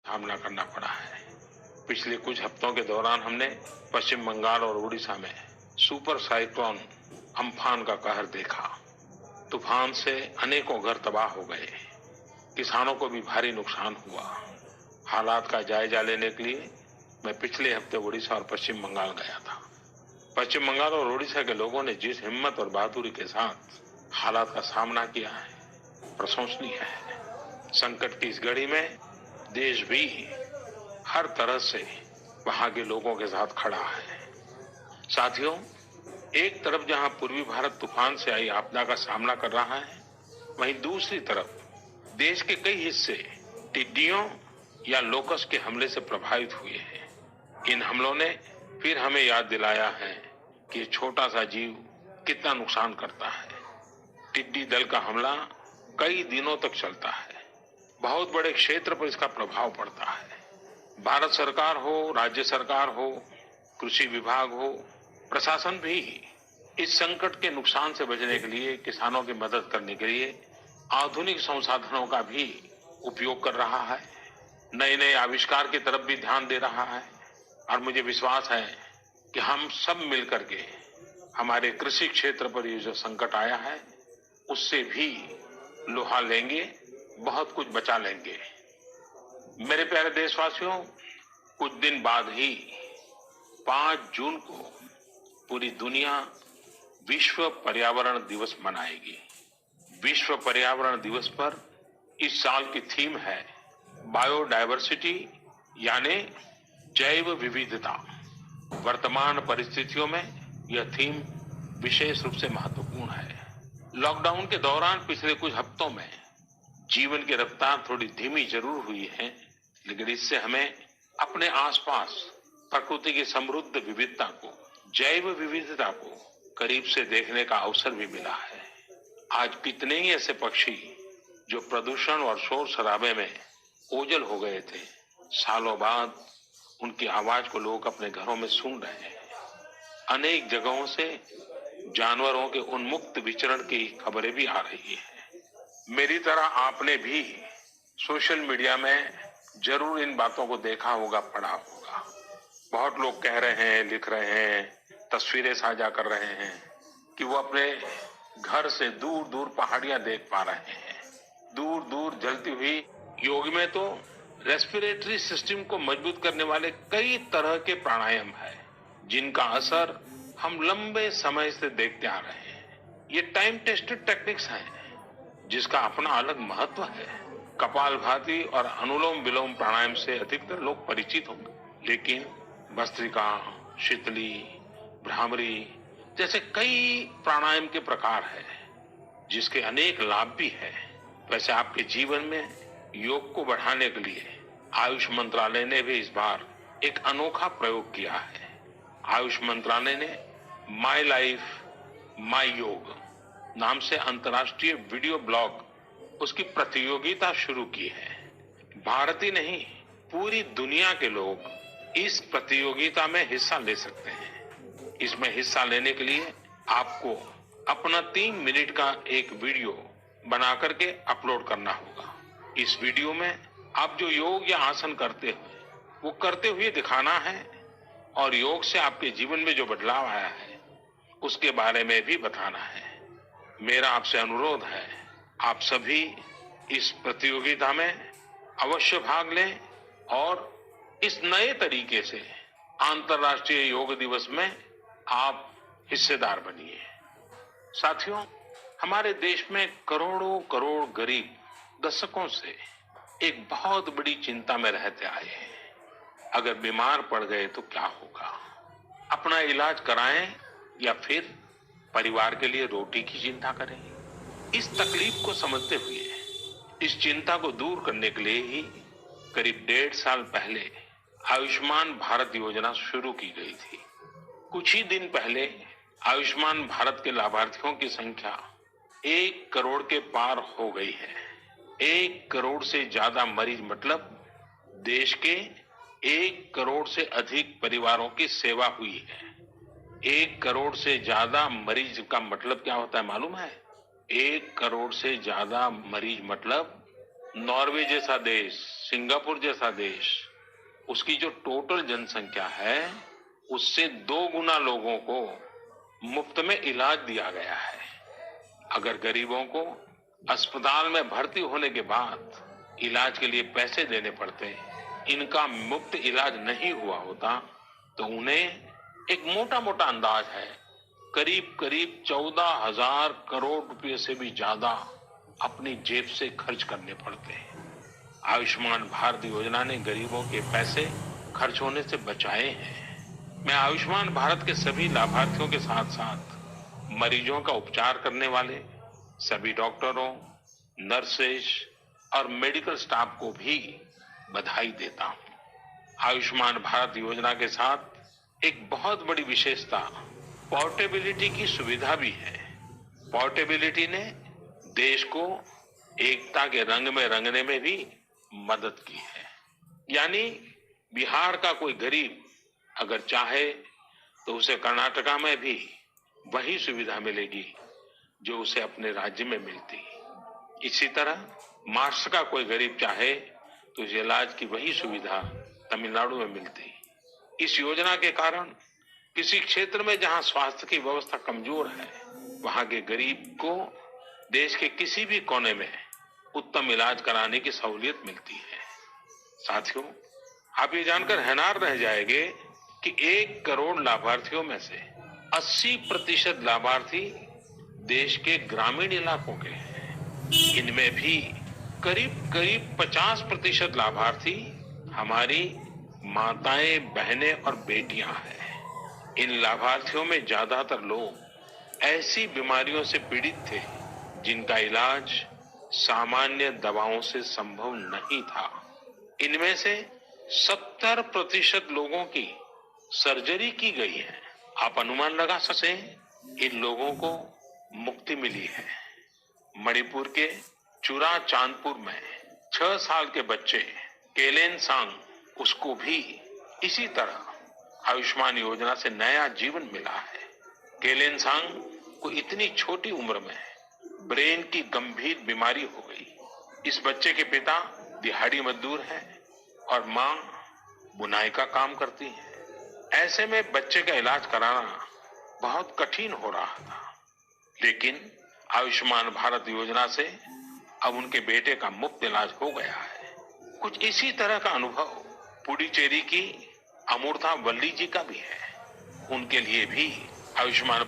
सामना करना पड़ा है। पिछले कुछ हफ्तों के दौरान हमने पश्चिम बंगाल और उड़ीसा में सुपर साइक्लोन अम्फान का कहर देखा। तूफान से अनेकों घर तबाह हो गए, किसानों को भी भारी नुकसान हुआ। हालात का जायजा लेने के लिए मैं पिछले हफ्ते उड़ीसा और पश्चिम बंगाल गया था। पश्चिम बंगाल और उड़ीसा के लोगों ने जिस हिम्मत और बहादुरी के साथ हालात का सामना किया है, प्रशंसनीय है। संकट की इस घड़ी में देश भी हर तरह से वहां के लोगों के साथ खड़ा है। साथियों, एक तरफ जहां पूर्वी भारत तूफान से आई आपदा का सामना कर रहा है, वहीं दूसरी तरफ देश के कई हिस्से टिड्डियों या लोकस्ट के हमले से प्रभावित हुए हैं। इन हमलों ने फिर हमें याद दिलाया है कि छोटा सा जीव कितना नुकसान करता है। टिड्डी दल का हमला कई दिनों तक चलता है, बहुत बड़े क्षेत्र पर इसका प्रभाव पड़ता है। भारत सरकार हो, राज्य सरकार हो, कृषि विभाग हो, प्रशासन भी इस संकट के नुकसान से बचने के लिए, किसानों की मदद करने के लिए आधुनिक संसाधनों का भी उपयोग कर रहा है। नए नए आविष्कार की तरफ भी ध्यान दे रहा है और मुझे विश्वास है कि हम सब मिलकर के हमारे कृषि क्षेत्र पर ये जो संकट आया है उससे भी लोहा लेंगे, बहुत कुछ बचा लेंगे। मेरे प्यारे देशवासियों, कुछ दिन बाद ही 5 जून को पूरी दुनिया विश्व पर्यावरण दिवस मनाएगी। विश्व पर्यावरण दिवस पर इस साल की थीम है बायोडायवर्सिटी, यानी जैव विविधता। वर्तमान परिस्थितियों में यह थीम विशेष रूप से महत्वपूर्ण है। लॉकडाउन के दौरान पिछले कुछ हफ्तों में जीवन की रफ्तार थोड़ी धीमी जरूर हुई है, लेकिन इससे हमें अपने आसपास प्रकृति की समृद्ध विविधता को, जैव विविधता को करीब से देखने का अवसर भी मिला है। आज कितने ही ऐसे पक्षी जो प्रदूषण और शोर शराबे में ओझल हो गए थे, सालों बाद उनकी आवाज को लोग अपने घरों में सुन रहे हैं। अनेक जगहों से जानवरों के उन्मुक्त विचरण की खबरें भी आ रही हैं। मेरी तरह आपने भी सोशल मीडिया में जरूर इन बातों को देखा होगा, पढ़ा होगा। बहुत लोग कह रहे हैं, लिख रहे हैं, तस्वीरें साझा कर रहे हैं कि वो अपने घर से दूर दूर पहाड़ियां देख पा रहे हैं, दूर दूर जलती हुई। योग में तो रेस्पिरेटरी सिस्टम को मजबूत करने वाले कई तरह के प्राणायाम है, जिनका असर हम लंबे समय से देखते आ रहे हैं। ये टाइम टेस्टेड टेक्निक्स हैं, जिसका अपना अलग महत्व है। कपालभाति और अनुलोम विलोम प्राणायाम से अधिकतर लोग परिचित होंगे, लेकिन भस्त्रिका, शीतली, भ्रामरी जैसे कई प्राणायाम के प्रकार है, जिसके अनेक लाभ भी है। वैसे आपके जीवन में योग को बढ़ाने के लिए आयुष मंत्रालय ने भी इस बार एक अनोखा प्रयोग किया है। आयुष मंत्रालय ने माय लाइफ माय योग नाम से अंतर्राष्ट्रीय वीडियो ब्लॉग, उसकी प्रतियोगिता शुरू की है। भारत ही नहीं, पूरी दुनिया के लोग इस प्रतियोगिता में हिस्सा ले सकते हैं। इसमें हिस्सा लेने के लिए आपको अपना 3 मिनट का एक वीडियो बना करके अपलोड करना होगा। इस वीडियो में आप जो योग या आसन करते हो वो करते हुए दिखाना है और योग से आपके जीवन में जो बदलाव आया है उसके बारे में भी बताना है। मेरा आपसे अनुरोध है, आप सभी इस प्रतियोगिता में अवश्य भाग लें और इस नए तरीके से अंतर्राष्ट्रीय योग दिवस में आप हिस्सेदार बनिए। साथियों, हमारे देश में करोड़ों करोड़ गरीब दशकों से एक बहुत बड़ी चिंता में रहते आए हैं। अगर बीमार पड़ गए तो क्या होगा? अपना इलाज कराएं या फिर परिवार के लिए रोटी की चिंता करें? इस तकलीफ को समझते हुए, इस चिंता को दूर करने के लिए ही करीब 1.5 साल पहले आयुष्मान भारत योजना शुरू की गई थी। कुछ ही दिन पहले आयुष्मान भारत के लाभार्थियों की संख्या 1 करोड़ के पार हो गई है। 1 करोड़ से ज्यादा मरीज, मतलब देश के 1 करोड़ से अधिक परिवारों की सेवा हुई है। 1 करोड़ से ज्यादा मरीज का मतलब क्या होता है मालूम है? 1 करोड़ से ज्यादा मरीज मतलब नॉर्वे जैसा देश, सिंगापुर जैसा देश, उसकी जो टोटल जनसंख्या है उससे 2 गुना लोगों को मुफ्त में इलाज दिया गया है। अगर गरीबों को अस्पताल में भर्ती होने के बाद इलाज के लिए पैसे देने पड़ते, इनका मुफ्त इलाज नहीं हुआ होता, तो उन्हें एक मोटा मोटा अंदाज है करीब करीब 14,000 करोड़ रुपए से भी ज्यादा अपनी जेब से खर्च करने पड़ते हैं। आयुष्मान भारत योजना ने गरीबों के पैसे खर्च होने से बचाए हैं। मैं आयुष्मान भारत के सभी लाभार्थियों के साथ साथ मरीजों का उपचार करने वाले सभी डॉक्टरों, नर्सेज और मेडिकल स्टाफ को भी बधाई देता हूं। आयुष्मान भारत योजना के साथ एक बहुत बड़ी विशेषता पोर्टेबिलिटी की सुविधा भी है। पोर्टेबिलिटी ने देश को एकता के रंग में रंगने में भी मदद की है। यानी बिहार का कोई गरीब अगर चाहे तो उसे कर्नाटका में भी वही सुविधा मिलेगी जो उसे अपने राज्य में मिलती। इसी तरह महाराष्ट्र का कोई गरीब चाहे तो उसे इलाज की वही सुविधा तमिलनाडु में मिलती। इस योजना के कारण किसी क्षेत्र में जहां स्वास्थ्य की व्यवस्था कमजोर है, वहां के गरीब को देश के किसी भी कोने में उत्तम इलाज कराने की सहूलियत मिलती है। साथियों, आप ये जानकर हैरान रह जाएंगे कि 1 करोड़ लाभार्थियों में से 80% लाभार्थी देश के ग्रामीण इलाकों के हैं। इनमें भी करीब करीब 50% लाभार्थी हमारी माताएं, बहनें और बेटियां हैं। इन लाभार्थियों में ज्यादातर लोग ऐसी बीमारियों से पीड़ित थे जिनका इलाज सामान्य दवाओं से संभव नहीं था। इनमें से 70% लोगों की सर्जरी की गई है। आप अनुमान लगा सकते हैं इन लोगों को मुक्ति मिली है। मणिपुर के चुरा चांदपुर में 6 साल के बच्चे केलेन सांग, उसको भी इसी तरह आयुष्मान योजना से नया जीवन मिला है। केलेन सांग को इतनी छोटी उम्र में ब्रेन की गंभीर बीमारी हो गई। इस बच्चे के पिता दिहाड़ी मजदूर हैं और मां बुनाई का काम करती है। ऐसे में बच्चे का इलाज कराना बहुत कठिन हो रहा था, लेकिन आयुष्मान भारत योजना से अब उनके बेटे का मुफ्त इलाज हो गया है। कुछ इसी तरह का अनुभव पुडुचेरी की अमूर्था वल्ली जी का भी है। उनके लिए भी आयुष्मान